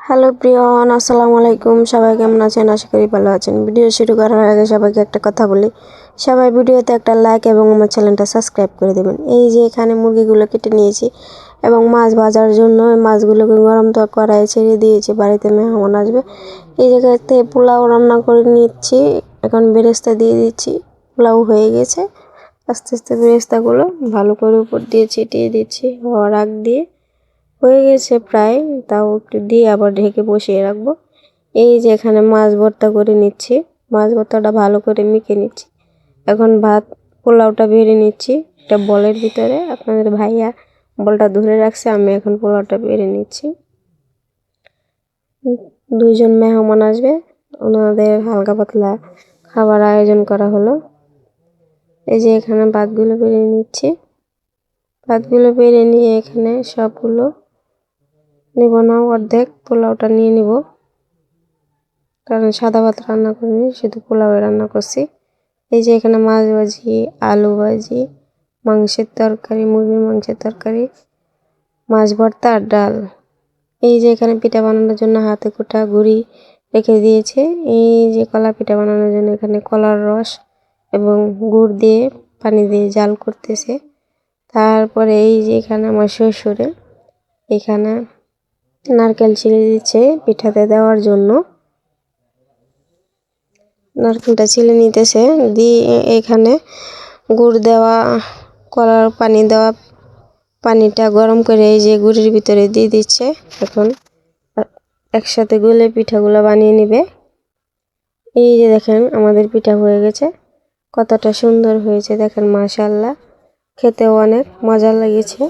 Hello প্রিয়ন, আসসালামু আলাইকুম। সবাই কেমন আছেন? আশা করি ভালো আছেন। ভিডিও শুরু করার আগে সবাইকে একটা কথা বলি, সবাই ভিডিওতে একটা লাইক এবং আমার চ্যানেলটা সাবস্ক্রাইব করে দেবেন। এই যে এখানে মুরগিগুলো কেটে নিয়েছি এবং মাছ ভাজার জন্য মাছগুলোকে গরম তো কড়াইয়ে ছেড়ে দিয়েছি, বাড়িতে মেহমান আসবে। এই জায়গাতে পোলাও রান্না করে নিচ্ছি, এখন বেরেস্তা দিয়ে দিচ্ছি। পোলাও হয়ে গেছে, আস্তে আস্তে বেরেস্তাগুলো ভালো করে উপর দিয়ে ছিটিয়ে দিচ্ছি হওয়ার আগ দিয়ে। হয়ে গেছে প্রায়, তাও একটু দিয়ে আবার ঢেকে বসিয়ে রাখবো। এই যে এখানে মাছ ভর্তা করে নিচ্ছি, মাছ ভর্তাটা ভালো করে মেখে নিচ্ছি। এখন পোলাওটা বেড়ে নিচ্ছি একটা বলের ভিতরে। আপনাদের ভাইয়া বলটা ধরে রাখছে, আমি এখন পোলাওটা বেড়ে নিচ্ছি। দুইজন মেহমান আসবে, ওনাদের হালকা পাতলা খাবার আয়োজন করা হলো। এই যে এখানে ভাতগুলো বেড়ে নিচ্ছি। ভাতগুলো বেড়ে নিয়ে এখানে সবগুলো নিব না, অর্ধেক পোলাওটা নিয়ে নিব, কারণ সাদা ভাত রান্না করিনি, শুধু পোলাও রান্না করছি। এই যে এখানে মাছ ভাজি, আলু ভাজি, মাংসের তরকারি, মুরগির মাংসের তরকারি, মাছ ভর্তা আর ডাল। এই যে এখানে পিঠা বানানোর জন্য হাতে কোটা গুঁড়ি রেখে দিয়েছে। এই যে কলা পিঠা বানানোর জন্য এখানে কলার রস এবং গুড় দিয়ে পানি দিয়ে জাল করতেছে। তারপরে এই যে এখানে আমার শ্বশুরে এখানে নারকেল ছিলে দিচ্ছে পিঠাতে দেওয়ার জন্য। নারকেলটা ছিলে নিতেছে, দিয়ে এখানে গুড় দেওয়া, কলার পানি দেওয়া, পানিটা গরম করে এই যে গুড়ের ভিতরে দিয়ে দিচ্ছে। এখন একসাথে গুলে পিঠাগুলো বানিয়ে নেবে। এই যে দেখেন আমাদের পিঠা হয়ে গেছে, কতটা সুন্দর হয়েছে দেখেন, মাশাআল্লাহ। খেতেও অনেক মজা লেগেছে।